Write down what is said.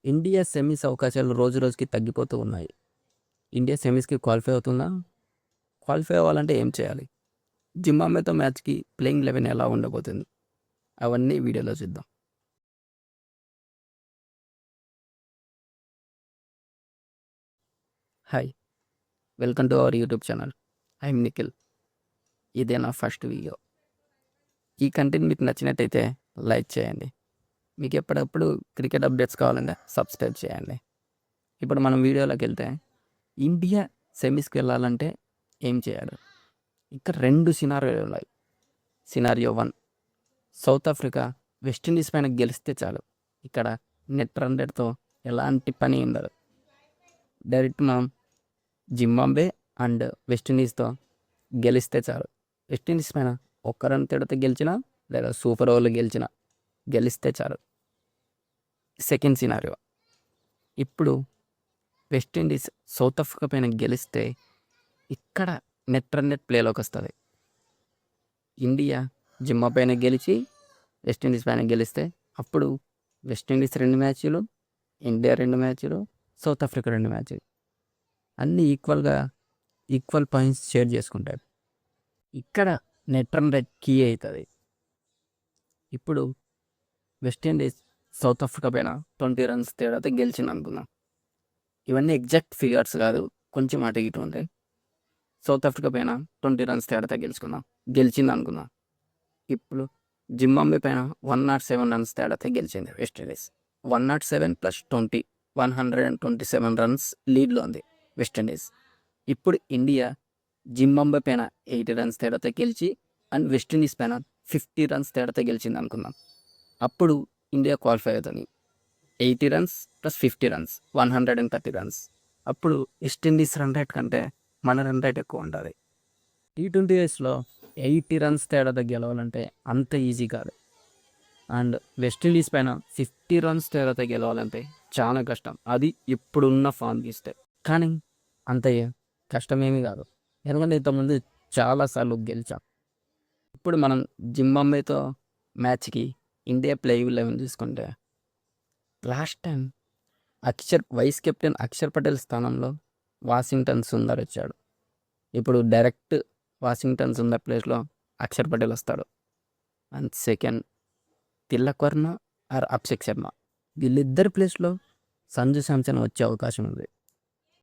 India semis అవకాశాలు రోజు రోజుకి తగ్గిపోతూ ఉన్నాయి. ఇండియా సెమీస్‌కి క్వాలిఫై అవుతుందా? క్వాలిఫై అవ్వాలంటే ఏం చేయాలి? జింబాబ్వేతో మ్యాచ్‌కి ప్లేయింగ్ 11 ఎలా ఉండబోతుంది? అవన్నీ వీడియోలో చూద్దాం. Hi! Welcome to our YouTube channel. I'm Nikhil. ఇదే నా ఫస్ట్ వీడియో. ఈ కంటెంట్ మీకు నచ్చినట్టయితే లైక్ చేయండి. మీకు ఎప్పటికప్పుడు క్రికెట్ అప్డేట్స్ కావాలంటే సబ్స్క్రైబ్ చేయండి. ఇప్పుడు మనం వీడియోలోకి వెళ్తే ఇండియా సెమీస్‌కి వెళ్ళాలంటే ఏం చేయాలి? ఇక్కడ 2 సినారియోలు ఉన్నాయి. సినారియో 1 సౌత్ ఆఫ్రికా వెస్టిండీస్ పైన గెలిస్తే చాలు. ఇక్కడ నెట్ రన్ రేట్‌తో ఎలాంటి పని ఉండదు. డైరెక్ట్ మనం జింబాబ్వే అండ్ వెస్టిండీస్‌తో గెలిస్తే చాలు. వెస్టిండీస్ పైన ఒక్క రన్ తేడాతో గెలిచినా లేదా సూపర్ ఓవర్‌లో గెలిస్తే చాలు. సెకండ్ సినారియో ఇప్పుడు వెస్టిండీస్ సౌత్ ఆఫ్రికా పైన గెలిస్తే ఇక్కడ నెట్ రన్ రేట్ ప్లేలోకి వస్తుంది. ఇండియా జింబాబ్వే పైన గెలిచి వెస్టిండీస్ పైన గెలిస్తే అప్పుడు వెస్టిండీస్ 2 మ్యాచ్లు, ఇండియా 2 మ్యాచ్లు, సౌత్ ఆఫ్రికా 2 మ్యాచ్లు అన్నీ ఈక్వల్ పాయింట్స్ షేర్ చేసుకుంటాయి. ఇక్కడ నెట్ రన్ రేట్ కీ అవుతుంది. ఇప్పుడు వెస్టిండీస్ సౌత్ ఆఫ్రికా పైన 20 రన్స్ తేడాతో గెలిచింది అనుకుందాం. ఇవన్నీ ఎగ్జాక్ట్ ఫిగర్స్ కాదు, కొంచెం అటు ఇటు ఉంటాయి. సౌత్ ఆఫ్రికా పైన 20 రన్స్ తేడాతో గెలిచింది అనుకుందాం. ఇప్పుడు జింబాబ్వే పైన 107 రన్స్ తేడాతో గెలిచింది వెస్టిండీస్. 107 + 20 127 రన్స్ లీడ్లో ఉంది వెస్టిండీస్. ఇప్పుడు ఇండియా జింబాబ్వే పైన 80 రన్స్ తేడాతో గెలిచి అండ్ వెస్టిండీస్ పైన 50 రన్స్ తేడాతో గెలిచింది అనుకుందాం. అప్పుడు ఇండియా క్వాలిఫై అవుతుంది. 80 రన్స్ + 50 రన్స్ 130 రన్స్. అప్పుడు వెస్టిండీస్ రన్ రేట్ కంటే మన రన్ రేట్ ఎక్కువ ఉంటుంది. T20Sలో 80 రన్స్ తేడాతో గెలవాలంటే అంత ఈజీ కాదు. అండ్ వెస్టిండీస్ పైన 50 రన్స్ తేడాతో గెలవాలంటే చాలా కష్టం. అది ఇప్పుడున్న ఫామ్ తీస్తే. కానీ అంత కష్టమేమీ కాదు, ఎందుకంటే ఇంతకుముందు చాలాసార్లు గెలిచాం. ఇప్పుడు మనం జింబాబ్వేతో మ్యాచ్కి ఇండియా ప్లేయింగ్ 11 చూసుకుంటే last time vice captain Akshar Patel స్థానంలో వాషింగ్టన్ సుందర్ వచ్చాడు. ఇప్పుడు డైరెక్ట్ వాషింగ్టన్ సుందర్ ప్లేస్లో అక్షర్ పటేల్ వస్తాడు. And second Tilak Varma or Abhishek Sharma, వీళ్ళిద్దరి ప్లేస్లో సంజు శాంసన్ వచ్చే అవకాశం ఉంది.